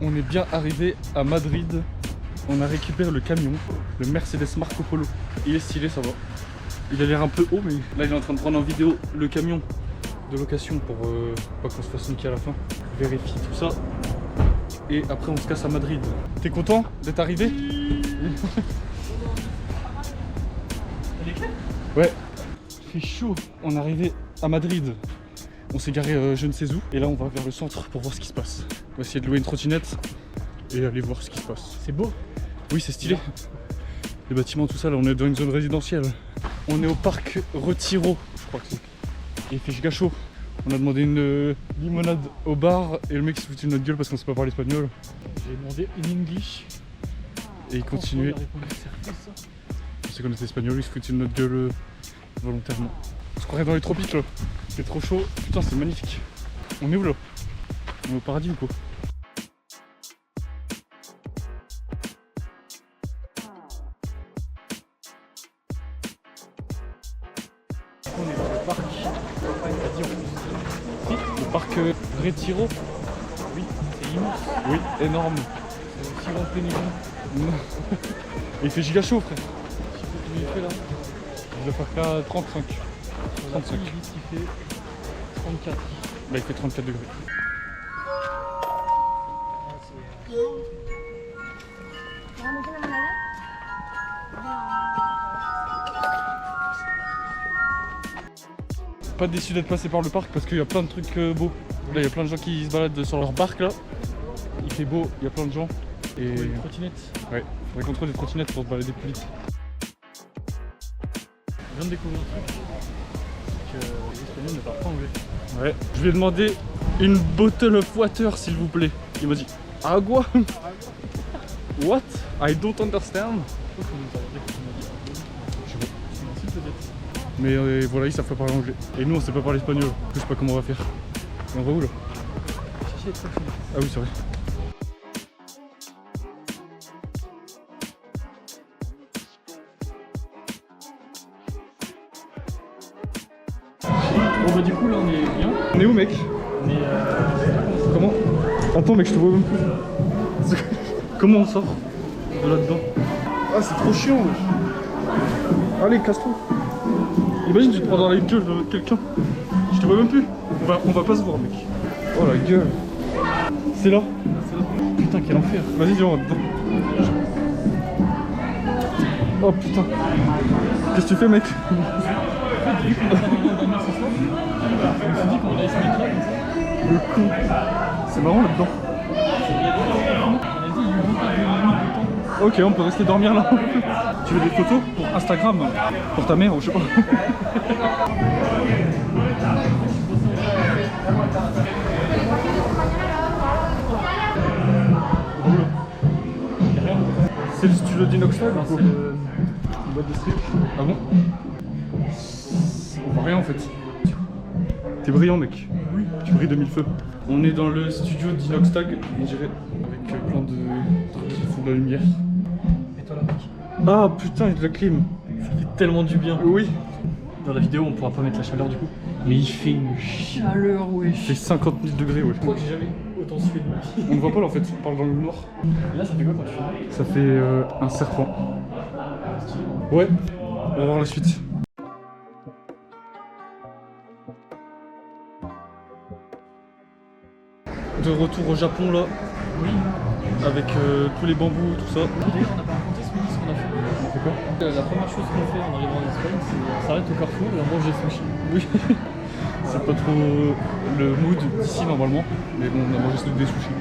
On est bien arrivé à Madrid. On a récupéré le camion, le Mercedes Marco Polo. Il est stylé, ça va. Il a l'air un peu haut, mais là il est en train de prendre en vidéo le camion de location pour pas qu'on se fasse niquer à la fin. Vérifie tout ça. Et après on se casse à Madrid. T'es content d'être arrivé? Ouais. Il fait chaud. On est arrivé à Madrid. On s'est garé je ne sais où. Et là on va vers le centre pour voir ce qui se passe. On va essayer de louer une trottinette et aller voir ce qui se passe. C'est beau. Oui, c'est stylé. Les bâtiments, tout ça, là on est dans une zone résidentielle. On est au parc Retiro, je crois que c'est. Et il fait giga chaud. On a demandé une limonade au bar et le mec s'est foutu de notre gueule parce qu'on sait pas parler espagnol. J'ai demandé in English. Et il continuait. On sait qu'on était espagnol, il se foutu de notre gueule volontairement. On se croirait dans les tropiques là. C'est trop chaud. Putain, c'est magnifique. On est où là? On est au paradis ou quoi? On est dans le parc. Le parc Retiro. Oui, c'est immense. Oui, énorme. C'est aussi grand que les niveaux. Et il fait giga chaud, frère. Je sais pas combien il fait là. Il doit faire qu'à 35. Sur la 35. fille, il dit qu'il fait 34. Là, il fait 34 degrés. Pas déçu d'être passé par le parc parce qu'il y a plein de trucs beaux. Là, il y a plein de gens qui se baladent sur leur barque là. Il fait beau, il y a plein de gens. Et Une trottinette. ouais, faudrait qu'on trouve des trottinettes pour se balader plus vite. Je viens de découvrir un truc. C'est que les Espagnols ne parlent pas anglais. Ouais. Je lui ai demandé une bottle of water s'il vous plaît. Il m'a dit agua. What? I don't understand. Je sais pas comment il parle anglais quand il m'a dit. Je sais pas. C'est un site peut-être. Mais voilà, ils savent pas parler anglais. Et nous, on sait pas parler espagnol. Je sais pas comment on va faire. Et on va où là? Chercher les trottinettes. Ah oui, c'est vrai. Bon bah du coup là on est bien. On est où, mec? Mais Comment? Attends, mec, je te vois même plus. Comment on sort de là-dedans? Ah, c'est trop chiant, wesh. Allez, casse-toi. Imagine, tu te prends dans la gueule de quelqu'un. Je te vois même plus. On va pas se voir, mec. Oh la gueule. C'est là. putain quel enfer. Vas-y, viens, on va dedans. Oh putain. Qu'est-ce que tu fais, mec? En fait vu qu'on a pas vraiment dormi ce soir, je me suis dit qu'on allait se mettre là comme ça. Le con. C'est marrant là-dedans. On a dit il y a eu beaucoup de minutes de temps. Ok, on peut rester dormir là. Tu veux des photos pour Instagram? Pour ta mère, ou je sais pas. C'est le studio d'Inoxtag ou quoi? C'est une boîte de strip. Ah bon? On voit rien en fait. T'es brillant, mec. Oui. Tu brilles de mille feux. On est dans le studio d'Inoxtag, on dirait, avec plein de trucs qui font de la lumière. Et toi là mec. Ah putain, il y a de la clim. Ça fait tellement du bien. Oui. Dans la vidéo on pourra pas mettre la chaleur du coup. Mais il fait une chaleur Il wesh. fait 50 000 degrés, ouais. Je crois que j'ai jamais autant sué de ma vie. On ne voit pas là en fait, on parle dans le noir. Et là ça fait quoi quand tu filmes? Ça fait un serpent. Ouais, on va voir la suite. De retour au Japon là, Oui. avec tous les bambous, tout ça. D'ailleurs on n'a pas raconté ce midi ce qu'on a fait. On fait quoi? La première chose qu'on fait en arrivant en Espagne c'est on s'arrête au Carrefour et on mange des sushis. Oui. C'est pas trop le mood d'ici normalement, mais bon, on a mangé des sushis.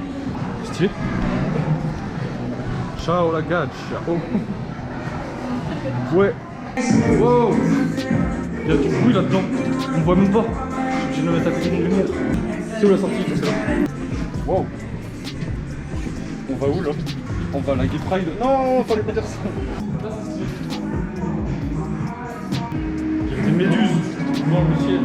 Stylé. Ciao la gage, ciao. Ouais. Wow. Il y a du bruit là-dedans. On voit même pas. Je vais le mettre à côté d'une lumière. C'est où la sortie? C'est là. Wow. On va où là? On va à la Gay Pride. Non, fallait pas dire ça. Il y a des méduses dans le ciel.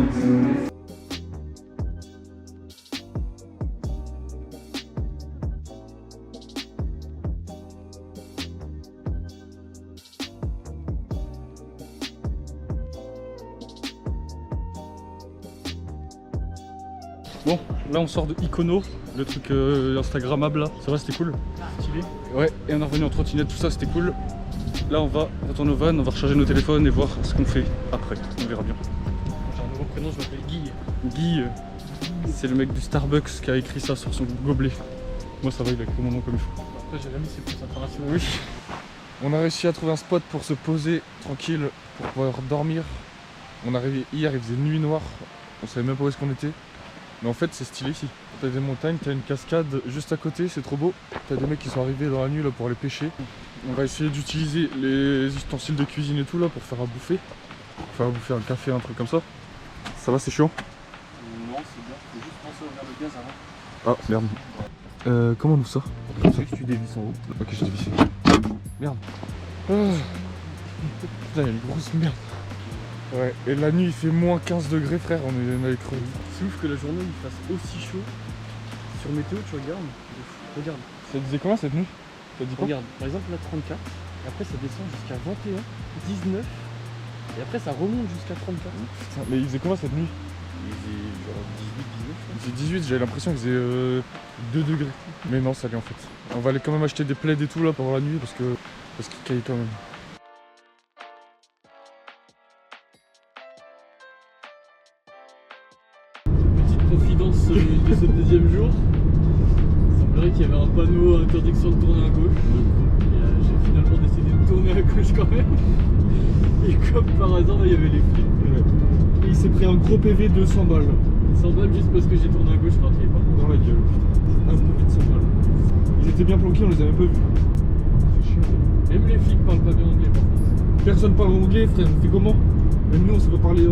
Bon, là on sort de Icono, le truc Instagrammable là. Ça va, c'était cool. Stylé. Ouais, et on est revenu en trottinette, tout ça, c'était cool. Là on va retourner au van, on va recharger nos téléphones et voir ce qu'on fait après. On verra bien. J'ai un nouveau prénom, je m'appelle Guy. Guy, c'est le mec du Starbucks qui a écrit ça sur son gobelet. Moi ça va, il a écrit mon nom comme il faut. Après, Jérémy, c'est plus international. Oui. On a réussi à trouver un spot pour se poser tranquille, pour pouvoir dormir. On est arrivé hier, il faisait nuit noire, on savait même pas où est-ce qu'on était. Mais en fait c'est stylé ici. T'as des montagnes, t'as une cascade juste à côté, c'est trop beau. T'as des mecs qui sont arrivés dans la nuit là pour aller pêcher. On va essayer d'utiliser les ustensiles de cuisine et tout là pour faire à bouffer. Pour faire à bouffer un café, un truc comme ça. Ça va, c'est chiant? Non, c'est bien, faut juste penser à ouvrir le gaz avant. Ah merde. Comment on ouvre ça? Comme ça, tu dévisses en haut. Ok, je dévisse. Merde. Ah. Putain, il y a une grosse merde. Ouais, et la nuit il fait moins 15 degrés frère, on est crevé. C'est ouf que la journée il fasse aussi chaud. Sur météo, tu regardes. Regarde, Ça disait combien cette nuit? T'as dit quoi? regarde. Par exemple, là 34. Et après, ça descend jusqu'à 21, 19. Et après, ça remonte jusqu'à 34. Putain, mais il faisait combien cette nuit? Il faisait genre 18, 19. Il faisait 18, j'avais l'impression qu'il faisait 2 degrés. Mais non, ça allait en fait. On va aller quand même acheter des plaids et tout là pendant la nuit parce qu'il caille quand même. Petite confidence de ce deuxième jour. Il semblerait qu'il y avait un panneau interdiction de tourner à gauche. Et j'ai finalement décidé de tourner à gauche quand même. Et comme par hasard, il y avait les flics. Et il s'est pris un gros PV de 100 balles 100 balles juste parce que j'ai tourné à gauche quand il est pas. dans la gueule. Un PV de 100 balles. Ils étaient bien planqués, on les avait pas vus. C'est chiant. Même les flics parlent pas bien anglais par contre. Personne parle anglais, frère, on fait comment? Même nous, on sait pas parler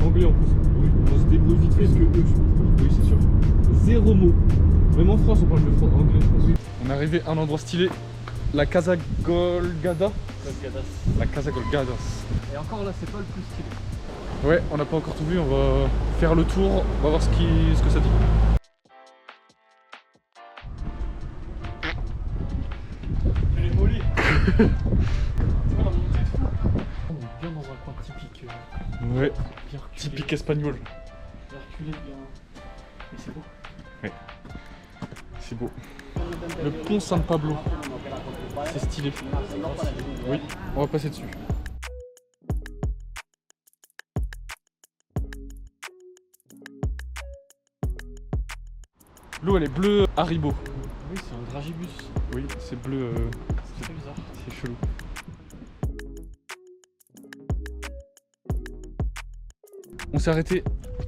anglais en plus. Oui, on se débrouille vite fait parce que eux, je pense pas. Oui, c'est sûr. Zéro mot. Même en France, on parle mieux anglais, je pense. On est arrivé à un endroit stylé, la Casa Golgada. La Casa Golgadas. Et encore là, c'est pas le plus stylé. Ouais, on n'a pas encore tout vu, on va faire le tour, on va voir ce que ça dit. Elle est mollée. Tu vois la montée de fou. On est bien dans un coin typique. Ouais, Bien reculé. typique espagnol. Bien reculé, bien. Mais c'est beau. C'est beau. Le pont San Pablo. C'est stylé. Oui, on va passer dessus. L'eau elle est bleue Haribo. Oui, c'est un dragibus. Oui, c'est bleu, C'est très bizarre. c'est chelou. On s'est arrêté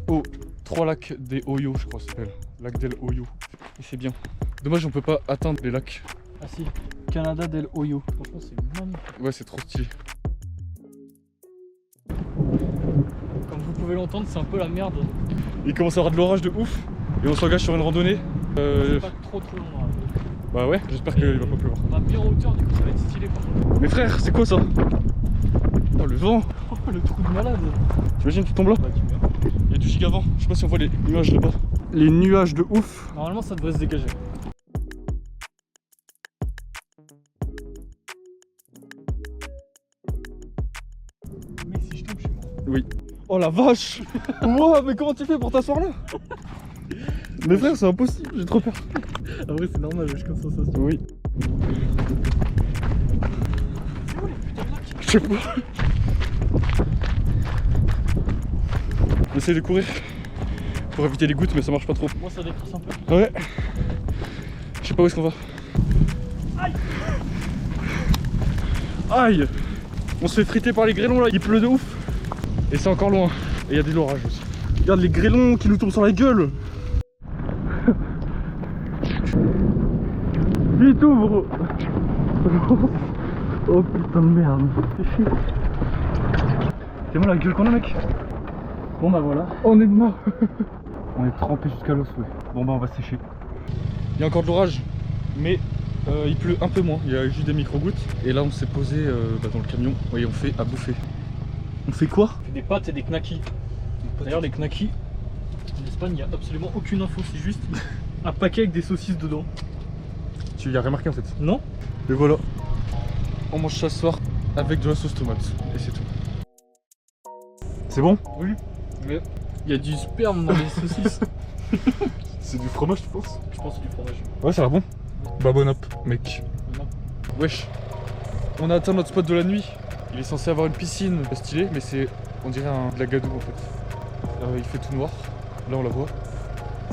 aux 3 lacs des Hoyos, je crois que ça s'appelle. Lac del Hoyo. Et c'est bien. Dommage on peut pas atteindre les lacs. Ah si, Canada del Hoyo. Franchement, c'est magnifique. Ouais, c'est trop stylé. Comme vous pouvez l'entendre, c'est un peu la merde. Il commence à y avoir de l'orage de ouf. Et on s'engage sur une randonnée. C'est pas trop long. Là. Bah ouais, j'espère qu'il va pas pleuvoir. On va bien en hauteur, du coup, ça va être stylé par contre. Mais frère, c'est quoi ça? Oh le vent. Oh, le trou de malade. T'imagines, tu tombes là? Bah, tu viens. Il y a du gigavant. Je sais pas si on voit les nuages là-bas. Les nuages de ouf. Normalement, ça devrait se dégager. Mais si je tombe, je suis mort. Oui. Oh la vache. Wow, mais comment tu fais pour t'asseoir là? Mais frère, c'est impossible, j'ai trop peur. Ah ouais, c'est normal, j'ai comme sensation. Oui. C'est où les putains de lacs? Je sais pas. On essaie de courir pour éviter les gouttes, mais ça marche pas trop. Moi, ça décroisse un peu. Ouais. Je sais pas où est-ce qu'on va. Aïe. Aïe. On se fait friter par les grêlons là, il pleut de ouf. Et c'est encore loin. Et il y a de l'orage aussi. Regarde les grêlons qui nous tombent sur la gueule. Vite ouvre. Oh putain de merde. C'est moi la gueule qu'on a mec. Bon bah voilà. On est mort. On est trempé jusqu'à l'os, ouais. Bon bah on va sécher. Il y a encore de l'orage, mais il pleut un peu moins. Il y a juste des micro-gouttes. Et là on s'est posé dans le camion et on fait à bouffer. On fait quoi? On fait des pâtes et des knackis. D'ailleurs, les knackis, en Espagne, il n'y a absolument aucune info. C'est juste un paquet avec des saucisses dedans. Tu y as remarqué en fait. Non? Et voilà. On mange ça ce soir avec de la sauce tomate. Et c'est tout. C'est bon? Oui. Mais il y a du sperme dans les saucisses. C'est du fromage, tu penses? Je pense que c'est du fromage. Ouais, ça a l'air bon. Bah bon up, mec. Wesh. On a atteint notre spot de la nuit. Il est censé avoir une piscine stylée, mais c'est, on dirait de la gadoue en fait. Il fait tout noir. Là on la voit.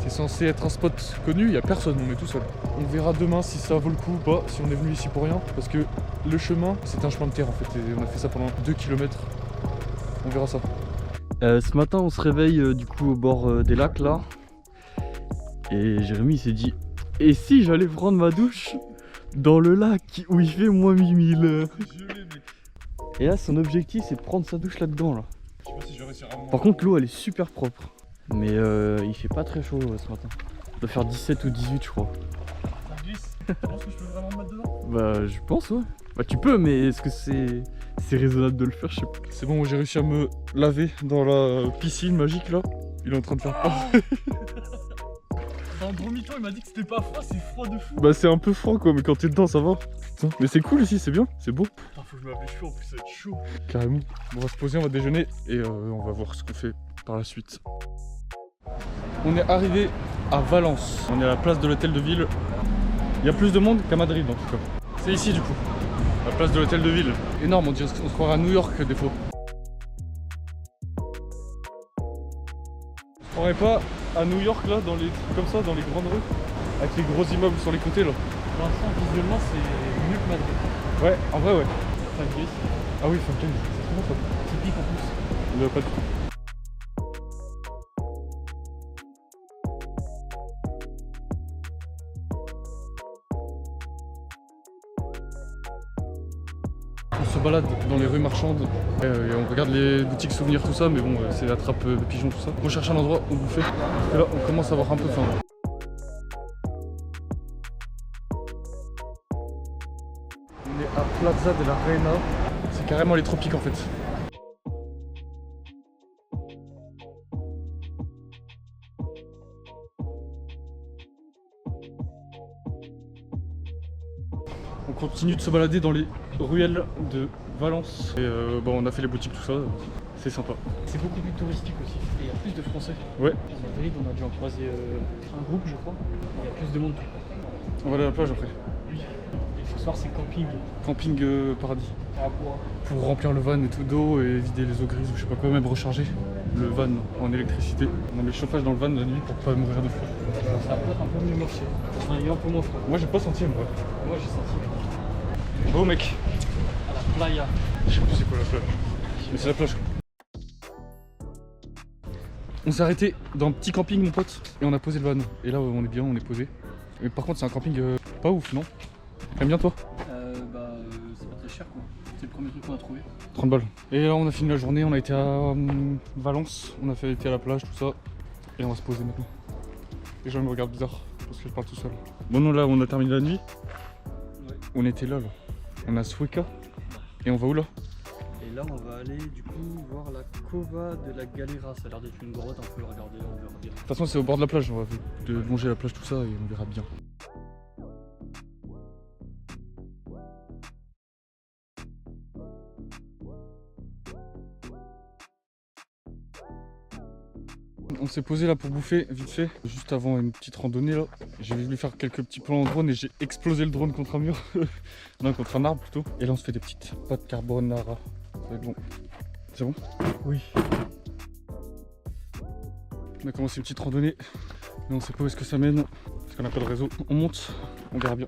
C'est censé être un spot connu, il n'y a personne, on est tout seul. On verra demain si ça vaut le coup ou pas, si on est venu ici pour rien. Parce que le chemin, c'est un chemin de terre en fait. Et on a fait ça pendant 2 km. On verra ça. Ce matin on se réveille du coup au bord des lacs là. Et Jérémy il s'est dit, et si j'allais prendre ma douche dans le lac où il fait moins 8000. Et là son objectif c'est de prendre sa douche là-dedans là. Je sais pas si je vais réussir à Par contre l'eau elle est super propre. Mais il fait pas très chaud ce matin. Il doit faire 17 ou 18 je crois. Ça glisse. Tu penses que je peux vraiment me mettre dedans? Bah je pense ouais. Bah tu peux mais est-ce que c'est raisonnable de le faire? Je sais pas. C'est bon, j'ai réussi à me laver dans la piscine magique là. Il est en train de faire peur. Dans un gros mytho, il m'a dit que c'était pas froid, c'est froid de fou. Bah c'est un peu froid quoi, mais quand t'es dedans ça va. Putain. Mais c'est cool ici, c'est bien, c'est beau. Putain, faut que je me lave les cheveux, en plus ça va être chaud. Carrément. On va se poser, on va déjeuner et on va voir ce qu'on fait par la suite. On est arrivé à Valence. On est à la place de l'hôtel de ville. Il y a plus de monde qu'à Madrid en tout cas. C'est ici du coup, la place de l'hôtel de ville. Énorme, on se croirait à New York des fois. On se croirait pas à New York là, dans les trucs comme ça, dans les grandes rues, avec les gros immeubles sur les côtés là. Pour l'instant, visuellement, c'est mieux que Madrid. Ouais, en vrai ouais. Enfin, Gris, Ah oui, Fontaine, c'est trop bon ça. typique en plus. Pas du tout. On se balade dans les rues marchandes et on regarde les boutiques souvenirs tout ça, mais bon c'est la trappe de pigeons tout ça. On cherche un endroit où bouffer. Parce que là on commence à avoir un peu faim. On est à Plaza de la Reina. C'est carrément les tropiques en fait. On continue de se balader dans les ruelles de Valence. Et bon, on a fait les boutiques, tout ça. C'est sympa. C'est beaucoup plus touristique aussi. Et il y a plus de Français. Ouais. À Madrid, on a dû en croiser un groupe, je crois. Il y a plus de monde. On va aller à la plage après. Oui. Et ce soir, c'est camping. Camping paradis. À boire. Pour remplir le van et tout d'eau et vider les eaux grises ou je sais pas quoi, même recharger le van en électricité. On a mis le chauffage dans le van la nuit pour pas mourir de froid. Ça a peut-être un peu mieux marché. Enfin, il est un peu moins froid. Moi j'ai pas senti moi. Moi, j'ai senti. Beau mec. À la playa. Je sais plus c'est quoi la plage. Mais c'est la plage. On s'est arrêté dans un petit camping mon pote et on a posé le van. Et là on est bien, on est posé. Mais par contre c'est un camping pas ouf non? T'aimes bien toi? C'est pas très cher quoi. C'est le premier truc qu'on a trouvé. 30 balles. Et là on a fini la journée, on a été à Valence, on a été à la plage, tout ça. Et on va se poser maintenant. Les gens me regardent bizarre parce que je parle tout seul. Bon non là on a terminé la nuit. Ouais. On était là. On a Sueca. Et on va où là? Et là on va aller du coup voir la Cova de la Galera. Ça a l'air d'être une grotte, un peu regarder, on verra bien. De toute façon c'est au bord de la plage, on va longer la plage tout ça et on verra bien. On s'est posé là pour bouffer vite fait, juste avant une petite randonnée là. J'ai voulu faire quelques petits plans en drone et j'ai explosé le drone contre un mur. Non, contre un arbre plutôt. Et là on se fait des petites pâtes carbonara. Ça va être bon. C'est bon? Oui. On a commencé une petite randonnée, mais on sait pas où est-ce que ça mène, parce qu'on a pas de réseau. On monte, on verra bien.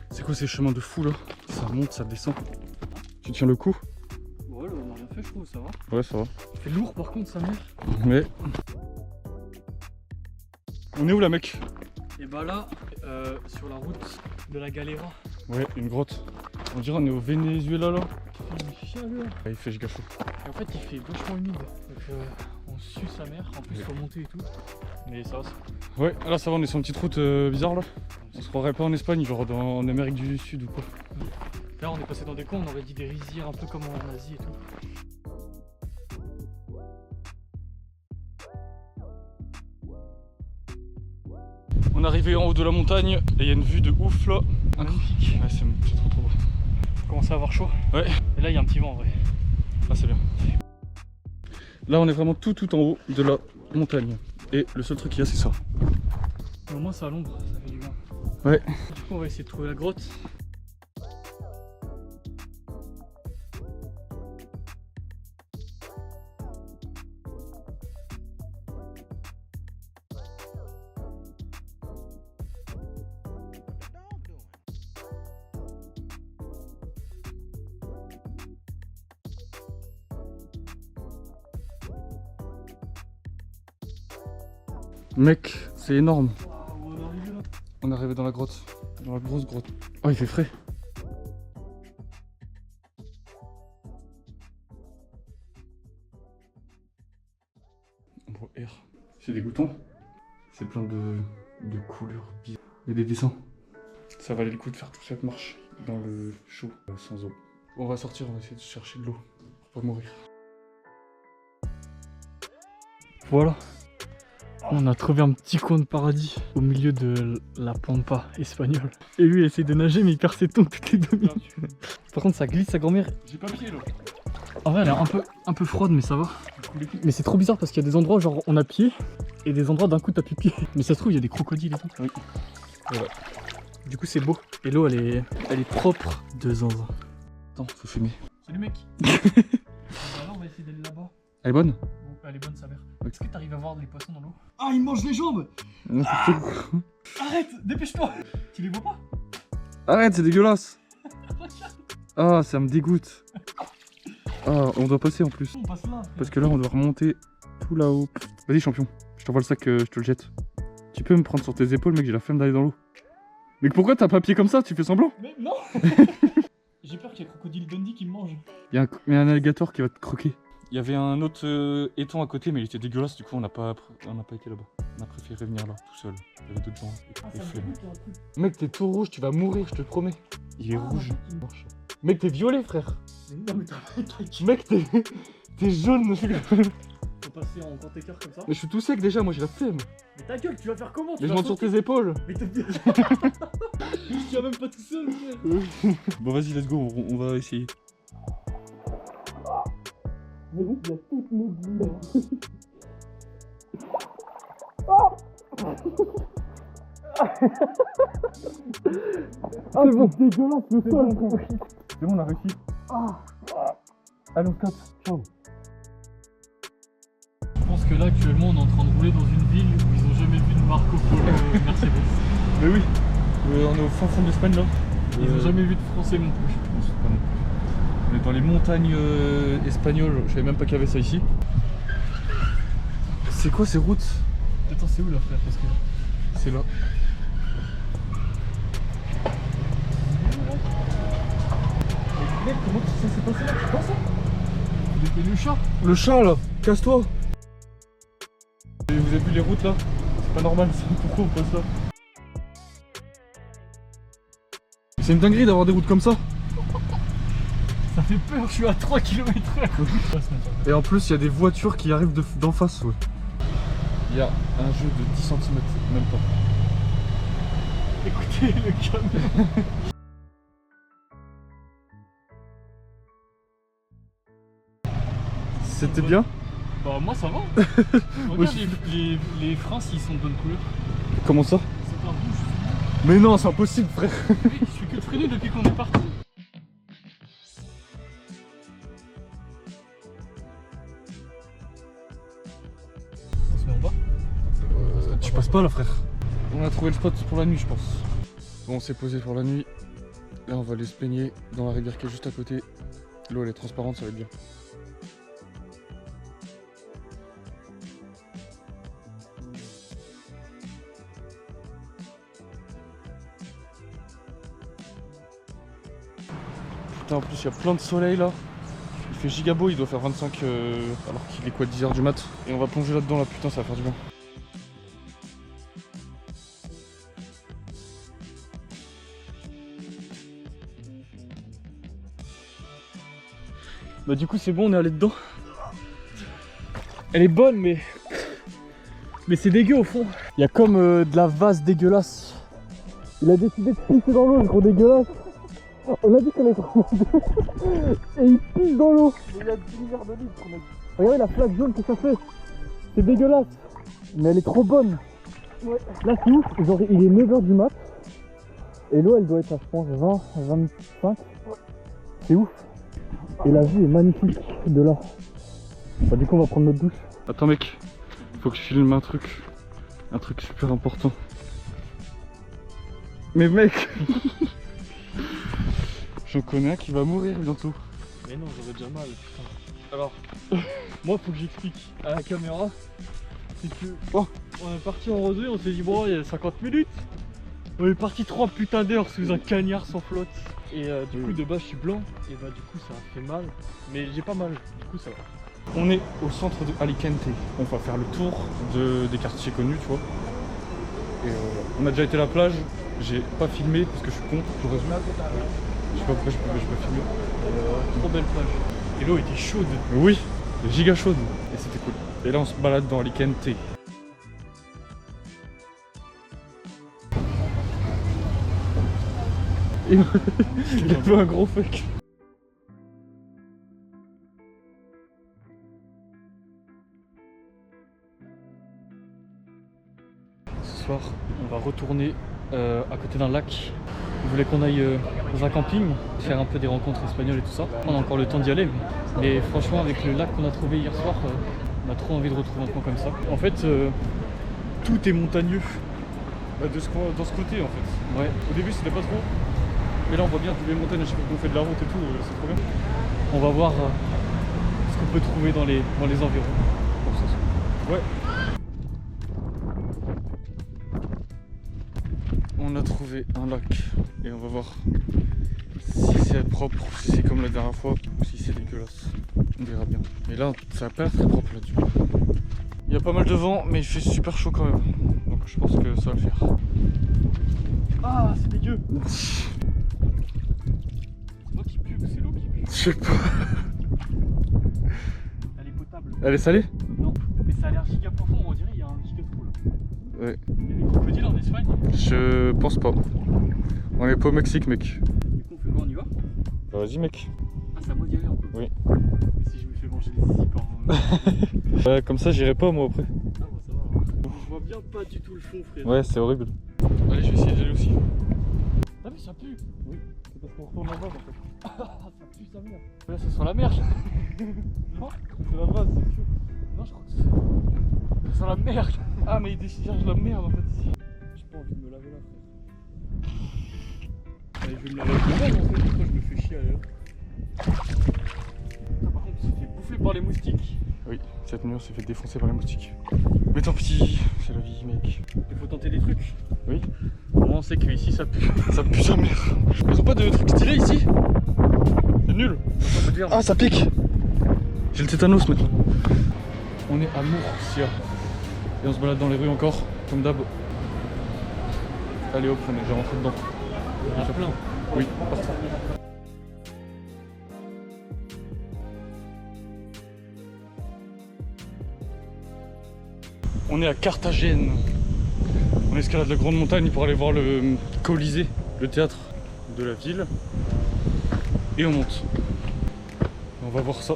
C'est quoi ces chemins de fou là? Ça monte, ça descend. Tu tiens le coup? Ouais, là, on a rien fait, je trouve, ça va. Ouais, ça va. C'est lourd par contre, sa mère. Mais. On est où là, mec? Et bah là, sur la route de la Galera. Ouais, une grotte. On dirait on est au Venezuela là. Il fait chaleur. Ah, il fait giga chaud. Et en fait, il fait vachement humide. Donc on sue sa mère. En plus, il faut monter et tout. Mais ça va, c'est Ouais, là ça va, on est sur une petite route bizarre là. On se croirait pas en Espagne, genre en Amérique du Sud ou quoi. Là, on est passé dans des coins, on aurait dit des rizières un peu comme en Asie et tout. On est arrivé en haut de la montagne et il y a une vue de ouf là. Magnifique. Ouais, c'est trop beau. On commence à avoir chaud. Ouais. Et là, il y a un petit vent en vrai. Ah, c'est bien. Là, on est vraiment tout en haut de la montagne. Et le seul truc qu'il y a, c'est ça. Au moins, c'est à l'ombre, ça fait du bien. Ouais. Du coup, on va essayer de trouver la grotte. Mec, c'est énorme. On est arrivé là. On est arrivé dans la grotte. Dans la grosse grotte. Oh, il fait frais. Bon, R. C'est dégoûtant. C'est plein de couleurs bizarres. Il y a des dessins. Ça valait le coup de faire toute cette marche dans le chaud, sans eau. On va sortir, on va essayer de chercher de l'eau pour pas mourir. Voilà. On a trouvé un petit coin de paradis au milieu de la pampa espagnole. Et lui il essaie de nager mais il perd ses tongs toutes les 2 minutes. Par contre ça glisse sa grand-mère. J'ai pas pied là. En vrai elle est un peu froide mais ça va. Mais c'est trop bizarre parce qu'il y a des endroits genre on a pied et des endroits d'un coup t'as plus pied. Mais ça se trouve il y a des crocodiles et tout. Oui. Voilà. Du coup c'est beau. Et l'eau elle est propre de zinzin. Attends, faut fumer. Salut mec. Alors on va essayer d'aller là-bas. Elle est bonne? Elle est bonne sa mère. Oui. Est-ce que t'arrives à voir les poissons dans l'eau? Ah ils mangent les jambes. Arrête, dépêche-toi. Tu les vois pas? Arrête, c'est dégueulasse. Ah, ça me dégoûte. Ah, on doit passer en plus. On passe là. Parce que là, on doit remonter tout là-haut. Vas-y, champion. Je t'envoie le sac, je te le jette. Tu peux me prendre sur tes épaules, mec, j'ai la flemme d'aller dans l'eau. Mais pourquoi t'as pas pied comme ça? Tu fais semblant? Mais non. J'ai peur qu'il y ait Crocodile Dundee qui me mange. Il y a un alligator qui va te croquer. Il y avait un autre étang à côté, mais il était dégueulasse, du coup on n'a pas été là-bas. On a préféré venir là, tout seul. Il y avait d'autres gens. Et flemme. Mec, t'es tout rouge, tu vas mourir, je te promets. Il est rouge. Mec, t'es violet, frère. Non mais t'as Mec, t'es jaune. Faut passer en grand écart comme ça. Mais je suis tout sec déjà, moi j'ai la flemme. Mais ta gueule, tu vas faire comment? Mais je monte sur tes épaules. Mais t'es bien. Je tiens même pas tout seul, frère. Bon, vas-y, let's go, on va essayer. Mais oui, il y a toutes les bulles. Ah, c'est bon, dégueulasse le sol, frère. C'est bon, on a réussi. Allez, on tape. Ciao. Je pense que là, actuellement, on est en train de rouler dans une ville où ils ont jamais vu de Marco Polo Mercedes. Mais oui, on est au fin fond de l'Espagne là. Ils ont jamais vu de français non plus. Je pense pas non plus. On est dans les montagnes espagnoles, je savais même pas qu'il y avait ça ici. C'est quoi ces routes? Attends, c'est où là, frère? Parce que... C'est là. Mec, comment ça s'est passé là? Tu penses ça? Le chat? Le chat là, casse-toi. Vous avez vu les routes là? C'est pas normal, pourquoi on passe là? C'est une dinguerie d'avoir des routes comme ça. Ça fait peur, je suis à 3 km/h. Et en plus il y a des voitures qui arrivent d'en face. Ouais. Il y a un jeu de 10 cm, même pas. Écoutez le camion. C'était bien? Bah moi ça va. Regarde les freins s'ils sont de bonne couleur. Comment ça? C'est pas rouge. Mais non, c'est impossible frère. Oui, je fais que de freiner depuis qu'on est parti. On se met en bas. Tu passes pas là frère. On a trouvé le spot pour la nuit je pense. Bon, on s'est posé pour la nuit. Là on va aller se baigner dans la rivière qui est juste à côté. L'eau elle est transparente, ça va être bien. Putain, en plus il y a plein de soleil là. Il fait giga beau, il doit faire 25 alors qu'il est quoi 10 h du mat. Et on va plonger là-dedans là, putain ça va faire du bien. Bah du coup c'est bon, on est allé dedans. Elle est bonne mais c'est dégueu au fond. Il y a comme de la vase dégueulasse. Il a décidé de pisser dans l'eau, le gros dégueulasse. On a dit qu'on est trop. Et il pisse dans l'eau. Mais il y a 10 milliards de litres on a dit. Regardez la flaque jaune que ça fait. C'est dégueulasse. Mais elle est trop bonne. Ouais. Là c'est ouf. Genre, il est 9h du mat. Et l'eau elle doit être à je pense 20, 25. C'est ouf. Et la vue est magnifique de là. Bah, du coup on va prendre notre douche. Attends mec, faut que je filme un truc super important. Mais mec, j'en connais un qui va mourir bientôt. Mais non, j'aurais déjà mal, putain. Alors, moi faut que j'explique à la caméra. C'est que on est parti en randonnée, on s'est dit bon il y a 50 minutes. On est parti 3 putains d'heures sous un cagnard sans flotte. Et du coup de base je suis blanc. Et bah du coup ça a fait mal. Mais j'ai pas mal, du coup ça va. On est au centre de Alicante. On va faire le tour des quartiers connus, tu vois. Et on a déjà été à la plage. J'ai pas filmé parce que je suis con. J'aurais dû. Je sais pas pourquoi je peux filmer. Trop belle plage. Et l'eau était chaude. Mais oui, giga chaude. Et c'était cool. Et là on se balade dans Alicante. Il est un peu un gros fuck. Ce soir, on va retourner à côté d'un lac. Vous voulez qu'on aille dans un camping, faire un peu des rencontres espagnoles et tout ça. On a encore le temps d'y aller, mais franchement, avec le lac qu'on a trouvé hier soir, on a trop envie de retrouver un coin comme ça. En fait, tout est montagneux dans ce côté en fait. Ouais. Au début, c'était pas trop. Mais là on voit bien toutes les montagnes à chaque fois qu'on fait de la route et tout, c'est trop bien. On va voir ce qu'on peut trouver dans les environs. Comme ça. Ouais. On a trouvé un lac et on va voir si c'est propre, si c'est comme la dernière fois ou si c'est dégueulasse. On verra bien. Et là ça a pas l'air très propre là du coup. Il y a pas mal de vent mais il fait super chaud quand même. Donc je pense que ça va le faire. Ah c'est dégueu. C'est l'eau qui pue. Je sais pas. Elle est potable. Elle est salée? Non, mais ça a l'air giga profond, on dirait il y a un giga trou là. Ouais. Il y a des crocodiles en Espagne. Je pense pas. On est pas au Mexique mec. Du coup on fait quoi, on y va? Bah vas-y mec. Ah c'est à moi d'y aller en fait. Oui. Mais si je me fais manger les zizi par Comme ça j'irai pas moi après. Ah bon ça va. Je vois bien pas du tout le fond frère. Ouais c'est horrible. Allez je vais essayer d'y aller aussi. Ah mais ça pue. Oui. C'est parce qu'on retourne là-bas en fait. Ah ça pue sa mère. Là ça sent la mer. Non? C'est la base c'est sûr. Non je crois que ça sent la merde. Ah mais il décharge la merde en fait ici. J'ai pas envie de me laver là frère. Allez je vais me laver avec moi-même en fait, pourquoi je me fais chier à aller là. Par contre on s'est fait bouffer par les moustiques. Oui, cette nuit on s'est fait défoncer par les moustiques. Mais tant pis, c'est la vie mec. Il faut tenter des trucs. Oui. Moi on sait que ici ça pue. Ça pue sa mère. Ils ont pas de trucs stylés ici? C'est nul. Ah ça pique. J'ai le tétanos maintenant. On est à Murcia. Et on se balade dans les rues encore, comme d'hab. Allez hop, on est déjà rentré dedans. Il y en a plein. Oui, partout. On est à Carthagène. On escalade la grande montagne pour aller voir le Colisée, le théâtre de la ville. Et on monte. On va voir ça.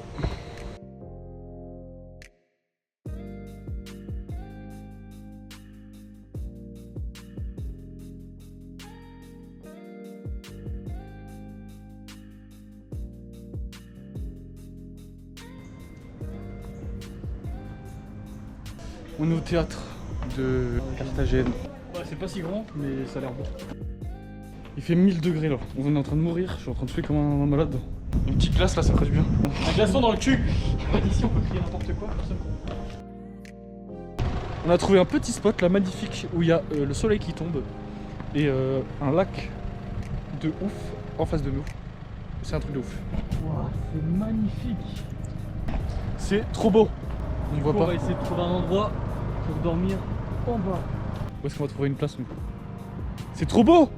On est au théâtre de Carthagène. Ouais c'est pas si grand mais ça a l'air beau. Il fait 1000 degrés là. On est en train de mourir. Je suis en train de suer comme un malade. Une petite glace là, ça ferait du bien. Un glaçon dans le cul. Ici on peut crier n'importe quoi, personne. On a trouvé un petit spot là magnifique où il y a le soleil qui tombe et un lac de ouf en face de nous. C'est un truc de ouf. Wow, c'est magnifique. C'est trop beau. On voit On pas. va essayer de trouver un endroit pour dormir en bas. Où est-ce qu'on va trouver une place nous? C'est trop beau.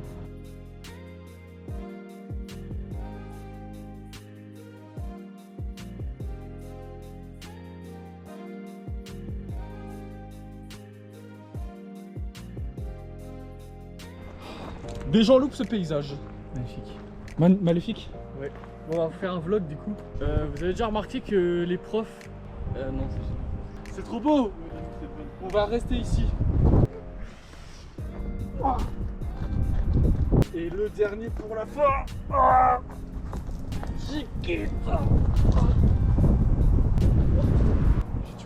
Des gens loupent ce paysage. Magnifique. Maléfique. On va faire un vlog du coup. Vous avez déjà remarqué que les profs Non, C'est trop beau. On va rester ici. Et le dernier pour la fin. J'ai tué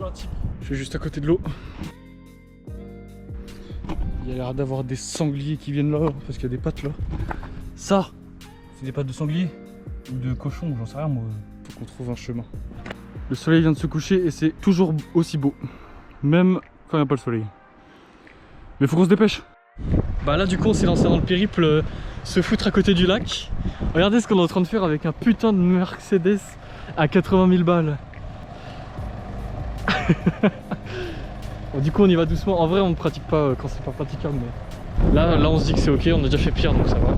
un type. Je suis juste à côté de l'eau. Il y a l'air d'avoir des sangliers qui viennent là, parce qu'il y a des pattes là. Ça, c'est des pattes de sanglier ou de cochon, j'en sais rien moi. Faut qu'on trouve un chemin. Le soleil vient de se coucher et c'est toujours aussi beau, même quand il n'y a pas le soleil. Mais faut qu'on se dépêche. Bah là du coup on s'est lancé dans le périple se foutre à côté du lac. Regardez ce qu'on est en train de faire avec un putain de Mercedes à 80 000 balles. Bon, du coup on y va doucement. En vrai on ne pratique pas quand c'est pas praticable, mais là on se dit que c'est ok, on a déjà fait pire donc ça va.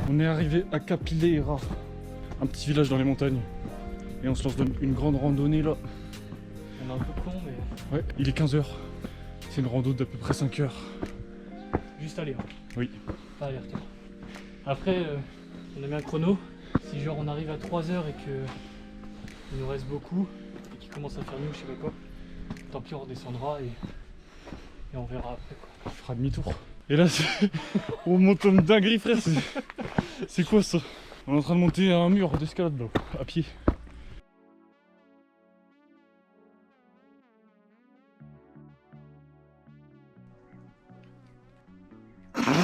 On est arrivé à Capileira, un petit village dans les montagnes. Et on se lance dans une grande randonnée là. On est un peu con, mais Ouais, il est 15h. C'est une rando d'à peu près 5 heures. juste aller. Hein. Oui. Pas aller-retour. Après, on a mis un chrono. Si genre on arrive à 3h et que il nous reste beaucoup et qu'il commence à faire nuit ou je sais pas quoi, tant pis on redescendra et on verra après quoi. On fera demi-tour. Et là, on monte comme dinguerie, frère. C'est quoi ça? On est en train de monter un mur d'escalade là, à pied.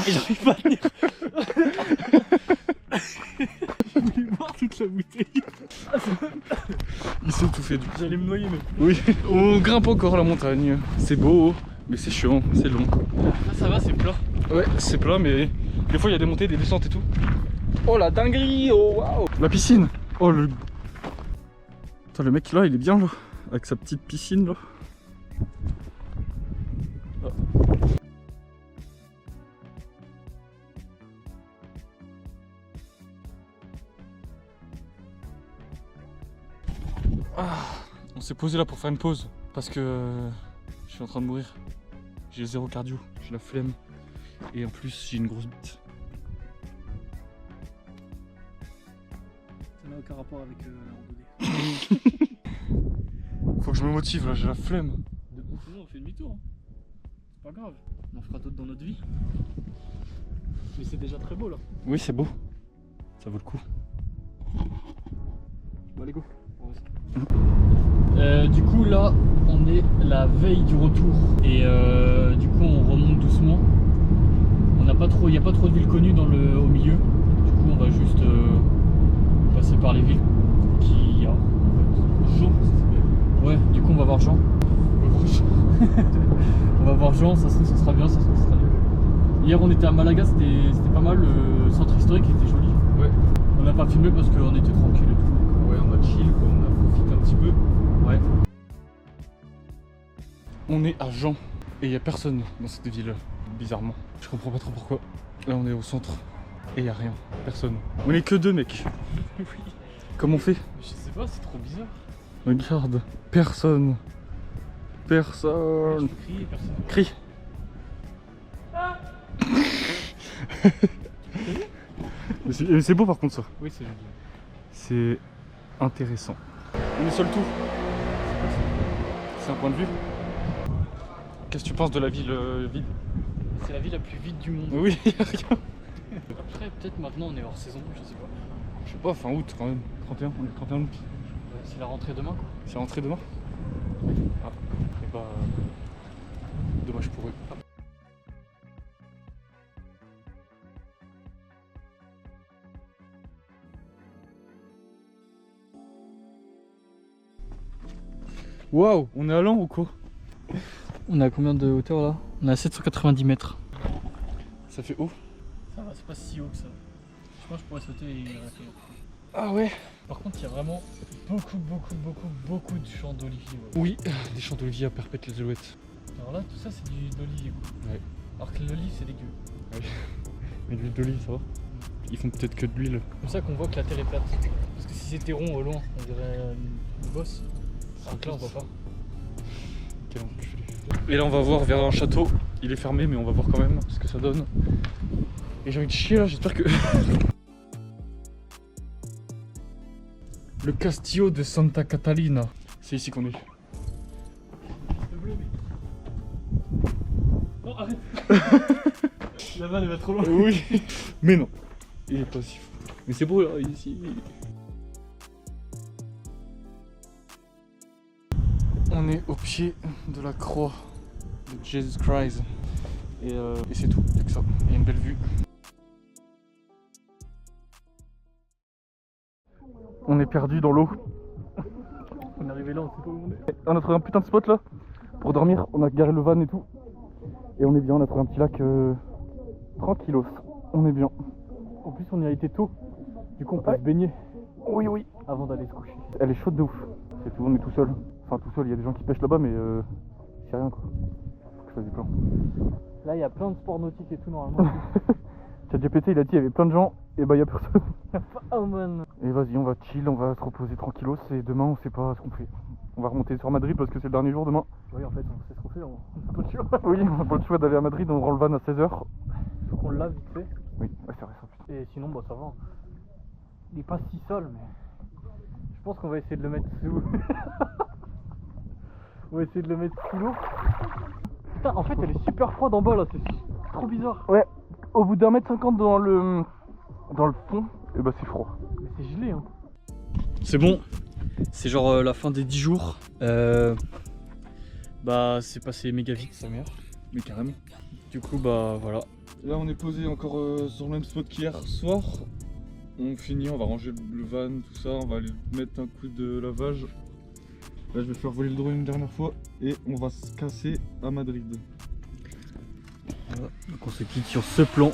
J'arrive pas à tenir. Je voulais boire toute la bouteille. Il s'est tout fait du. J'allais me noyer mais. Oui, on grimpe encore la montagne. C'est beau, mais c'est chiant, c'est long. Là ça va, c'est plat. Ouais, c'est plat, mais des fois il y a des montées, des descentes et tout. Oh la dinguerie, oh waouh! La piscine! Oh le. Putain, le mec là, il est bien là, avec sa petite piscine là. Oh. Ah, on s'est posé là pour faire une pause parce que je suis en train de mourir. J'ai 0 cardio, j'ai la flemme et en plus j'ai une grosse bite. Ça n'a aucun rapport avec la randonnée. Faut que je me motive là, j'ai la flemme. Sinon on fait demi-tour. Hein. C'est pas grave. On en fera d'autres dans notre vie. Mais c'est déjà très beau là. Oui, c'est beau. Ça vaut le coup. Bon, allez go. Du coup là on est la veille du retour et du coup on remonte doucement. On n'a pas trop, il n'y a pas trop de villes connues au milieu. Du coup on va juste passer par les villes qu'il y a. En fait. Jean, ouais. Du coup on va voir Jean. On va voir Jean, ça sera bien, ça sera bien. Hier on était à Malaga, c'était pas mal. Le centre historique était joli. Ouais. On n'a pas filmé parce qu'on était tranquille et tout. Ouais, on a chill quoi, on a profité un petit peu. Ouais. On est à Jean et il n'y a personne dans cette ville, bizarrement. Je comprends pas trop pourquoi. Là on est au centre et il n'y a rien, personne. On est que 2 mecs. Oui. Comment on fait? Je sais pas, c'est trop bizarre. Regarde, personne. Personne. Je crie et personne. Crie. Mais c'est beau par contre ça. Oui, c'est joli. C'est intéressant. On est sur le tout. C'est un point de vue. Qu'est-ce que tu penses de la ville vide? C'est la ville la plus vide du monde. Oui, y a rien. Après, peut-être maintenant on est hors saison, je sais pas. Je sais pas, fin août quand même. 31, on est 31 août. C'est la rentrée demain quoi. C'est rentré demain? Ah, et bah. Dommage pour eux. Waouh, on est à l'an ou quoi? On est à combien de hauteur là? On est à 790 mètres. Ça fait haut? Ça va, c'est pas si haut que ça. Je pense que je pourrais sauter et arrêter. Ah ouais. Par contre, il y a vraiment beaucoup de champs d'oliviers. Ouais. Oui, des champs d'olivier à Perpète-les-Alouettes. Alors là, tout ça c'est d'olivier quoi. Ouais. Alors que l'olive c'est dégueu. Mais de l'huile d'olive, ça va? Ils font peut-être que de l'huile. C'est comme ça qu'on voit que la terre est plate. Parce que si c'était rond au loin, on dirait une bosse. Alors que là on voit pas. Quel enculé. Et là on va voir vers un château. Il est fermé mais on va voir quand même ce que ça donne. Et j'ai envie de chier là, j'espère que... Le Castillo de Santa Catalina. C'est ici qu'on est. Non, arrête. La vanne elle va trop loin. Oui. Mais non. Il est pas si fou. Mais c'est beau là, ici. On est au pied de la croix de Jesus Christ. Et c'est tout, y'a que ça. Il y a une belle vue. On est perdu dans l'eau. On est arrivé là, on sait pas où on est. On a trouvé un putain de spot là pour dormir. On a garé le van et tout. Et on est bien, on a trouvé un petit lac tranquillos. On est bien. En plus, on y a été tôt. Du coup, on peut se baigner. Oui, oui. Avant d'aller se coucher. Elle est chaude de ouf. C'est tout, on est tout seul. Enfin, tout seul, il y a des gens qui pêchent là-bas, mais c'est rien quoi. Faut que je fasse du plan. Là, il y a plein de sports nautiques et tout normalement. ChatGPT, il a dit il y avait plein de gens, et bah il y a personne. Oh man. Et vas-y, on va chill, on va se reposer tranquillos. Et demain, on sait pas ce qu'on fait. On va remonter sur Madrid parce que c'est le dernier jour demain. Oui, en fait, on sait ce qu'on fait, on n'a pas le choix. Oui, on n'a pas le choix d'aller à Madrid, on rend le van à 16h. Faut qu'on le lave vite fait. Oui, ouais, c'est vrai ça. Putain. Et sinon, bah ça va. Il est pas si sale, mais. Je pense qu'on va essayer de le mettre sous. On va essayer de le mettre sous l'eau. Putain, en fait, elle est super froide en bas là, c'est trop bizarre. Ouais, au bout d'1m50 dans le fond, et bah c'est froid. Mais c'est gelé, hein. C'est bon, c'est genre la fin des 10 jours. Bah c'est passé méga vite sa mère, mais carrément. Du coup bah voilà. Là on est posé encore sur le même spot qu'hier soir. On finit, on va ranger le van, tout ça, on va aller mettre un coup de lavage. Là je vais faire voler le drone une dernière fois et on va se casser à Madrid. Voilà. Donc on se quitte sur ce plan.